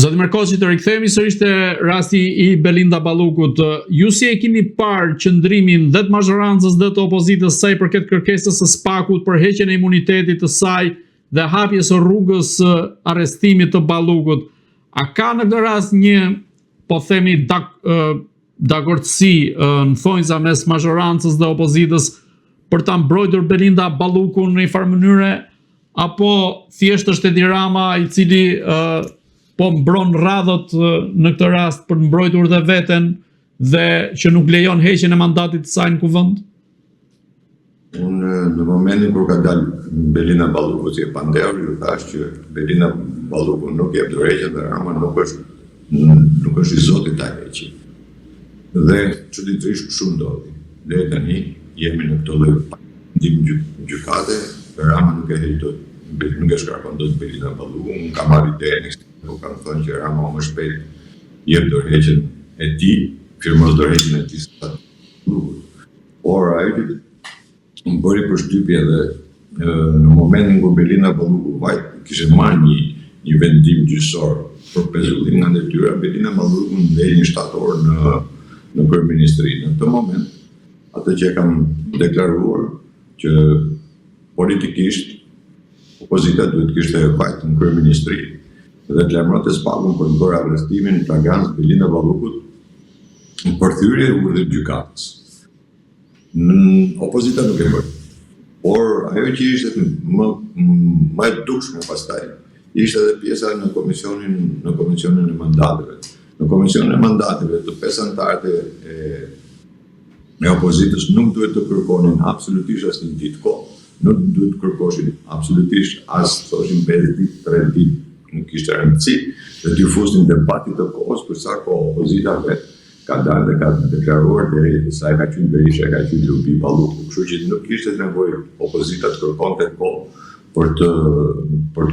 Zoti Markoçi, të rikthehemi sërish te rasti I Belinda Ballukut. Ju si e keni parë qëndrimin dhe të mazhorancës dhe të opozitës sa I përket kërkesës së SPAK-ut për heqjen e imunitetit të saj dhe hapjes së rrugës së arrestimit të Ballukut? A ka në këtë rast një, po themi, dakordsi në thonjza mes mazhorancës dhe opozitës për ta mbrojtur Belinda Ballukun në një farë mënyre, apo thjesht është Edi Rama I cili po mbron radhët në këtë rast për të mbrojtur dhe veten dhe që nuk lejon heqjen e mandatit të saj në kuvend? Unë në momentin kur ka dalë Belinda Balluku si e pandehur, ju thash që Belinda Balluku nuk jep dorëheqjen dhe Rama nuk është I zotit ta heqi. Dhe çuditërisht kështu ndodhi. Deri tani jemi në këtë lloj ndim gjykate, Rama nuk e heq dot, nuk e shkarkon dot Belinda Balluku, unë kam marrë idenë po kanë thënë që Rama më shpejt jep dorëheqjen e tij, firmos dorëheqjen e tij. Por ai më bëri përshtypje dhe në momentin kur Belinda Balluku kishte marrë një vendim gjyqësor për pezullim nga detyra, Belinda Balluku ndej një shtator në kryeministri. Në këtë moment, atë që kam deklaruar që politikisht opozita duhet kishte vajt në kryeministri dhe të lajmëronte SPAK-un për të bërë arrestimin flagrant Belinda Ballukut për thyrje urdhrit gjykatës. Opozita nuk e bëri. Por ajo që ishte më e dukshme pastaj, ishte edhe pjesa në komisionin e mandateve. Në komisionin e mandateve të 5 anëtarët e opozitës nuk duhet të kërkonin absolutisht asnjë ditë kohë. Nuk duhet të kërkoshin absolutisht as thoshin 5 ditë, 3 ditë. Nuk kishte rëndësi dhe t'ju fusnin debatit të kohës për sa kohë opozita vetë ka dalë dhe ka deklaruar deri sa e ka qenë Berisha, ka qenë Lubi Balluku. Kështu që nuk kishte nevojë opozita të kërkonte kohë për të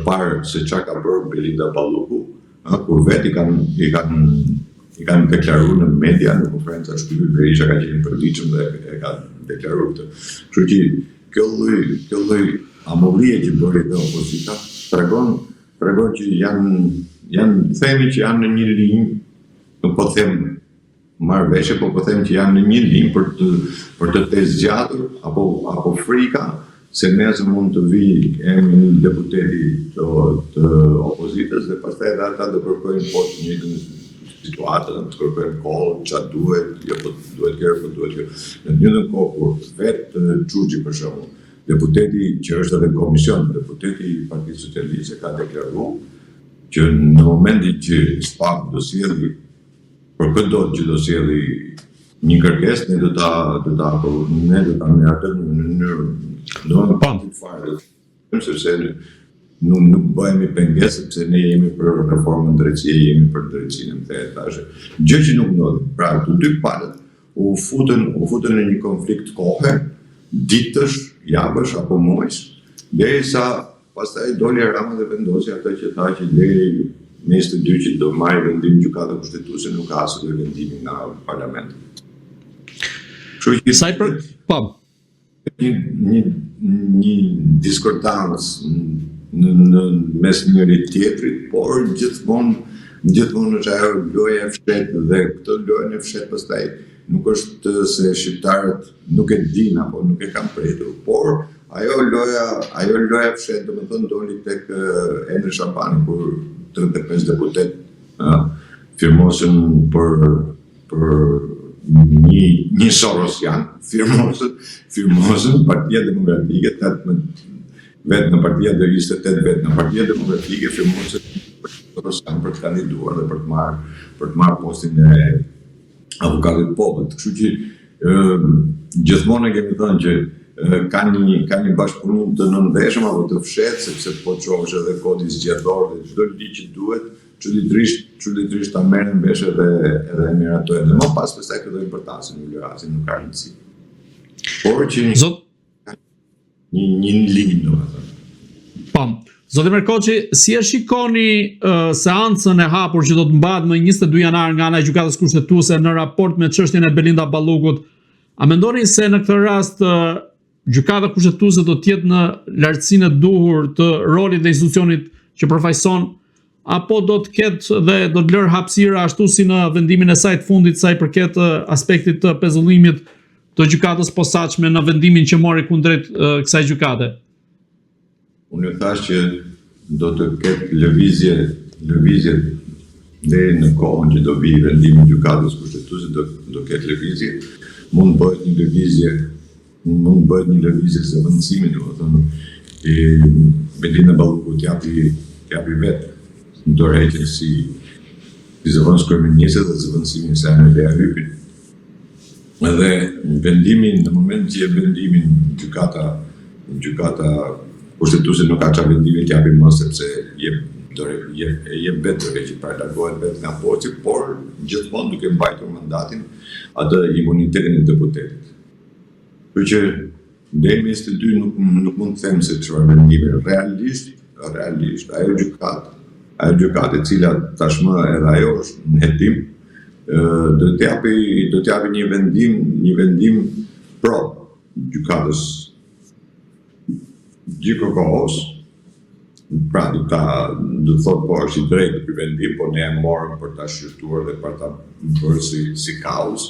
parë se çfarë ka bërë Belinda Balluku, kur vetë I kanë deklaruar në media, në konferenca shtypi Berisha ka qenë I përditshëm dhe e ka deklaruar këtë. Kështu që kjo lloj amollie që bëri dhe opozita tregon që themi që janë në një linjë, nuk po them marrëveshje, po them që janë në një linjë për të zgjatur apo frika se nesër mund të vijë një deputeti të opozitës dhe pastaj edhe ata do kërkojnë po të njëjtën situatë, të kërkojnë kohë, çfarë duhet, jo po duhet kjo, po duhet kjo. Në të njëjtën kohë kur vetë Çuçi për shembull, deputeti që është edhe komision, deputeti I Partisë Socialiste ka deklaruar që në momentin që SPAK do sjellë për këtë që do sjellë një kërkesë, ne do ta meratëm në mënyrë fare. Sepse nuk bëhemi pengesë, sepse ne jemi për reformën drejtësie, jemi për drejtësinë të etashe. Gjë që nuk ndodhi. Pra, të dy palët u futën në një konflikt kohe, ditësh, javësh apo muajsh, derisa pastaj doli Rama dhe vendosi atë që tha që deri mes të dy që do marrë vendim gjykata kushtetuese nuk ka asnjë vendim nga parlamenti. Kështu që një diskordancë në mes njëri tjetrit, por gjithmonë është ajo loja e fshehtë dhe këtë lojën e fshehtë pastaj nuk është se shqiptarët nuk e din apo nuk e kanë pretur, por ajo loja fshehtë domethënë doli tek Endre Shabani kur 35 deputet firmosën për një Sorosian, firmosën Partia Demokratike, vetë në Partia do 28 vetë në Partia Demokratike firmosën Sorosian për të kandiduar dhe për të marrë postin e avokatit popullit. Kështu që gjithmonë kemi thënë që ka një bashkëpunim të nëndeshëm apo të fshehtë, sepse po çohesh edhe kodi zgjedhor dhe çdo ligj që duhet, çuditërisht ta merren vesh edhe e miratojnë. Dhe më pas pastaj këto importancën në rasin nuk ka rëndësi. Por që një linjë domethënë. Pam. Zoti Markoçi, si e shikoni seancën e hapur që do të mbahet më 22 janar nga ana e gjykatës kushtetuese në raport me çështjen e Belinda Ballukut? A mendoni se në këtë rast gjykata kushtetuese do të jetë në lartësinë e duhur të rolit dhe institucionit që përfaqëson, apo do të ketë dhe do të lërë hapësira ashtu si në vendimin e saj të fundit sa i përket aspektit të pezullimit të gjykatës posaçme në vendimin që mori kundrejt kësaj gjykate? Unë thash që do të ketë lëvizje deri në kohën që do vi vendimi i gjykatës kushtetuese, do ketë lëvizje. Mund bëhet një lëvizje zëvendësimi, domethënë Belinda Balluku t'japi vetë në dorëheqjen si zëvendës kryeministrit dhe zëvendësimin se në Lea Hypin. Edhe vendimin, në moment që jep vendimin gjykata kushtetuese nuk ka çfarë vendimi t'japi më, sepse jep vetë dorëheqje para largohet vetë nga posti, por gjithmonë duke mbajtur mandatin atë imunitetin e deputetit. Kështu që deri në 22 nuk mund të them se çfarë vendimi. Realisht ajo gjykatë e cila tashmë edhe ajo është në hetim, do t'japi një vendim pro gjykatës gjykokos. Pra do thot po është i drejtë ky vendim, po ne e morëm për ta shqyrtuar dhe për ta bërë si kauz.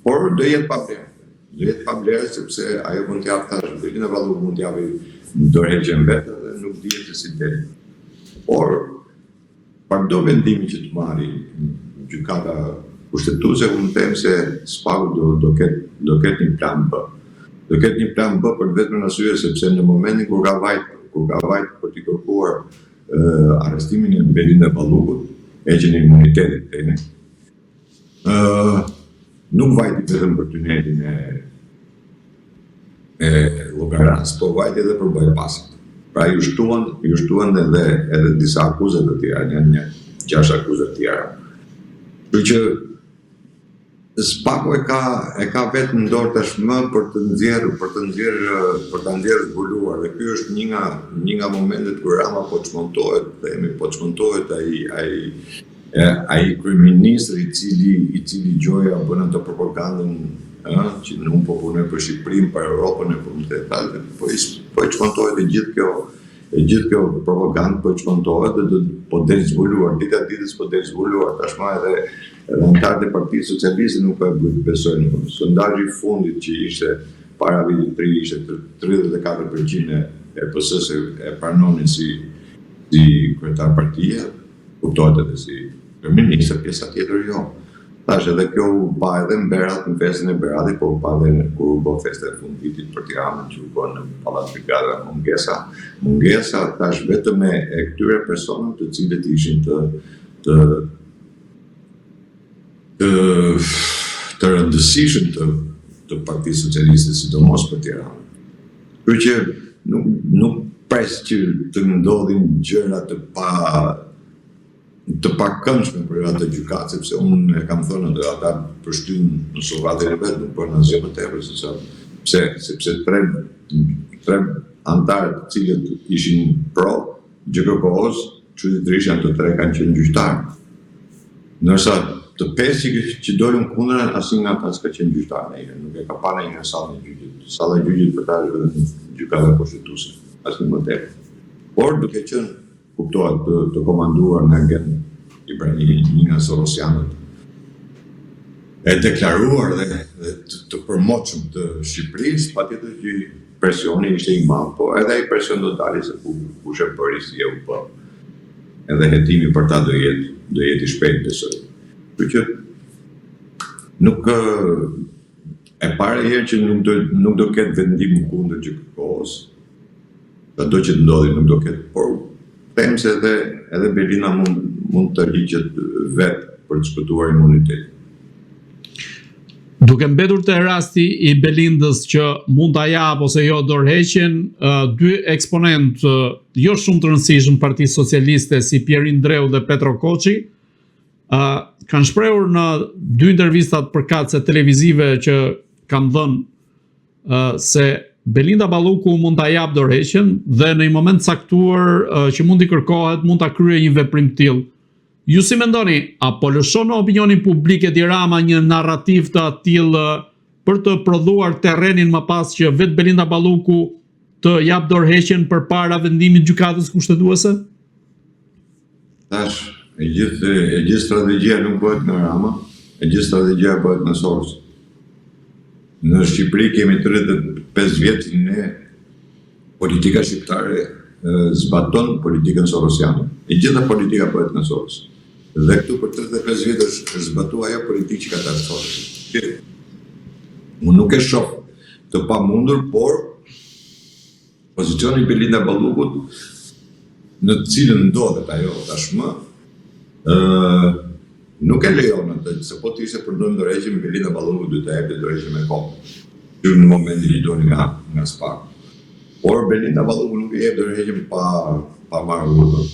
Por do jetë pa vlerë. Do jetë pa vlerë sepse ajo mund t'japë tash Belinda Balluku mund t'japi dorëheqjen vetë dhe nuk dihet se si del. Por pardo vendimi që të marri gjykata kushtetuese, unë them se SPAK-u do ketë një plan B. Do ketë një plan B për vetëm arsye sepse në momentin kur ka vajt për t'i kërkuar arrestimin e Belinda Ballukut, heqjen e imunitetit tani, nuk vajti vetëm për tunetin e Llogarans, po vajti edhe për bypassin. Pra ju shtuan edhe disa akuza të tjera, një 6 akuza të tjera. Kështu që SPAK-u e ka vetë në dorë tashmë për ta nxjerrë zbuluar, dhe ky është një nga momentet kur Rama po çmontohet ai kryeministri i cili gjoja bën ato propagandën që nuk po punoj për Shqipërinë, për Europën e për detajlet, po i çmontohet e gjithë kjo propagandë, po i çmontohet dhe po del zbuluar, dita ditës po del zbuluar, tashmë edhe antarët e Partisë Socialiste nuk po e besojnë. Sondazhi i fundit që ishte para vitit 3 ishte 34% e PS-s e pranonin si kryetar partie, kuptohet edhe si kryeminist, pjesa tjetër jo. Tash edhe kjo u pa edhe në Berat, në festën e Beratit, po u pa edhe kur u bë festa e fundvitit për Tiranën, që u bë në Pallat Brigada Mungesa, tash vetëm e këtyre personave të cilët ishin të rëndësishëm të Partisë Socialiste, sidomos për Tiranën. Kështu që nuk pres që të ndodhin gjëra të pakëndshme për atë gjykatë, sepse unë e kam thënë edhe ata përshtyn në sovatin e vetë, nuk bërë në asgjë më tepër, sepse tre antarët të cilët ishin pro GKK-s, çuditërisht janë të tre kanë qenë gjyqtarë. Ndërsa të pesë që dolën kundër, asnjë nga ata s'ka qenë gjyqtar ndonjëherë, nuk e ka parë ndonjëherë sallën e gjyqit. Salla e gjyqit për ta është gjykata kushtetuese, asnjë më tepër. Por duke qenë kuptohet të komanduar nga Gen Ibrahimi, një nga Sorosianët, e deklaruar dhe të përmoqëm të Shqipërisë, patjetër që presioni ishte i madh, po edhe ai presion do dali se kush e bëri si e u bë. Edhe hetimi për ta do jetë i shpejt, besoj. Kështu që nuk e para herë që nuk do ketë vendim kundër GKK-s, do që të ndodhi nuk do ketë, por them se edhe Belinda mund të rriqet vetë për të shpëtuar imunitetin. Duke mbetur te rasti i Belindës që mund ta jap ose jo dorëheqjen, dy eksponent jo shumë të rëndësishëm Partisë Socialiste si Pierin Dreu dhe Petro Koçi kanë shprehur në dy intervistat përkatëse televizive që kanë dhënë se Belinda Balluku mund ta jap dorëheqjen dhe në një moment caktuar që mund t'i kërkohet, mund ta kryejë një veprim të tillë. Ju si mendoni, apo lëshon në opinionin publik Edi Rama një narrativ të tillë për të prodhuar terrenin më pas që vetë Belinda Balluku të jap dorëheqjen përpara vendimit gjykatës kushtetuese? Tash, e gjithë strategjia nuk bëhet nga Rama, e gjithë strategjia bëhet nga Soros. Në Shqipëri kemi 35 vjet ne politika shqiptare zbaton politikën sorosiane. E gjitha politika bëhet nga Soros. Dhe këtu për 35 vjet është zbatuar ajo politikë që ka thënë Soros. Unë nuk e shoh të pamundur, por pozicioni i Belinda Ballukut në të cilën ndodhet ajo tashmë, nuk e lejon atë, se po të ishte për ndërheqje Belinda Ballukut duhet të jepte ndërheqje me kohë. Që në momentin që doni nga SPAK. Por Belinda Ballukut nuk i jep ndërheqje pa marrë votën.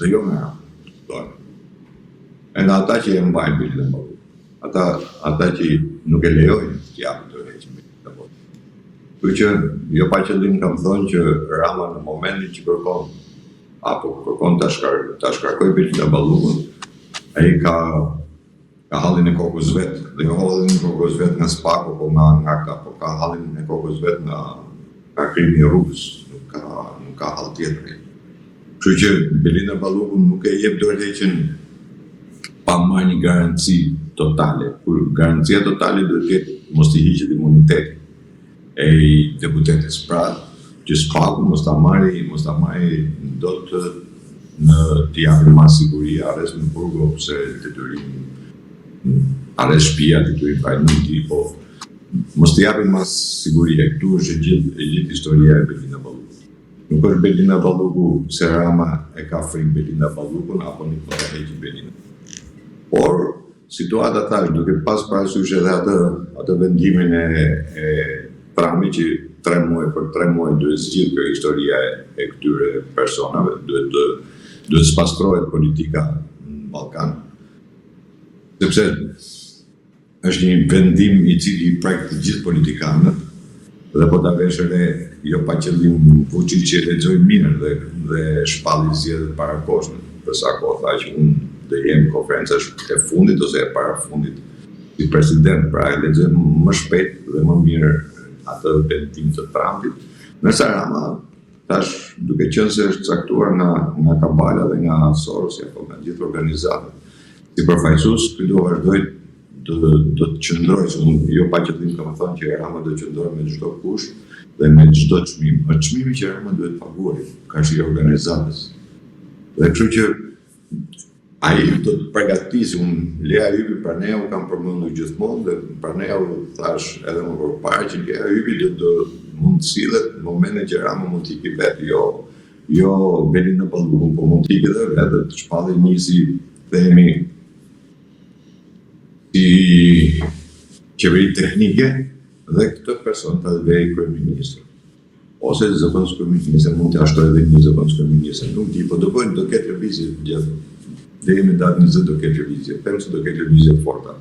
Dhe jo nga dorë. Edhe ata që e mbajnë Belinda Ballukut. Ata që nuk e lejojnë të japin ndërheqje Belinda Ballukut. Kështu që jo pa qëllim kam thënë që Rama në momentin që kërkon ta shkarkoj Belinda Ballukun, ai ka hallin e kokës vet, dhe jo hallin e kokës vet nga SPAK apo nga këta, po ka hallin e kokës vet nga krimi i rrugës, nuk ka hall tjetër. Kështu që Belinda Ballukun nuk e jep dorëheqjen pa marrë një garanci totale. Kur garancia totale duhet të jetë mos i hiqet imuniteti e deputetës. Pra, që SPAK mos ta marrë dot në të japin mas siguri arrest në burgo ose detyrim arrest shtëpia, detyrim pajisje, po mos të japin mas siguri. Këtu është gjithë historia e Belinda Ballukut. Nuk është Belinda Balluku se Rama e ka frikë Belinda Ballukun apo nuk ka heqë Belinda. Por situata tash duke pas parasysh edhe atë vendimin e Tramit që 3 muaj duhet zgjidhë kjo historia e këtyre personave, duhet spastrohet politika në Ballkan. Sepse është një vendim i cili i prek të gjithë politikanët, dhe po ta vesh re jo pa qëllim Vučić që lexoj mirë dhe shpalli zgjedhjet para kohës. Për sa kohë tha që unë do jem konferencash e fundit ose e para fundit si president, pra e lexoj më shpejt dhe më mirë atë vendim të Trumpit. Nëse Rama tash duke qenë se është caktuar nga Kabala dhe nga Soros apo nga gjithë organizatat, si përfaqësues ky do vazhdoj të qëndroj, jo pa qëllim kam thënë që Rama do të qëndrojë me çdo kusht dhe me çdo çmim. Është çmimi që Rama duhet paguaj, ka shi organizatës. Dhe kështu që ai do të përgatisë, unë Lea Ypi Praneu kam përmendur gjithmonë, dhe Praneu thash edhe më përpara që Lea Ypi do mund të sillet në momentin që Rama mund t'i ikë vetë, jo Belinda Ballukun, po mund t'i ikë edhe vetë të shpallë një si themi si qeveri teknike dhe këtë person të vej kryeministër. Ose zakonisht kryeministër mund të ashtrojë edhe një zakonisht kryeministër, nuk di, po do ketë lëvizje gjatë. Dhe jemi datë 20 do ketë lëvizje, them se do ketë lëvizje forta.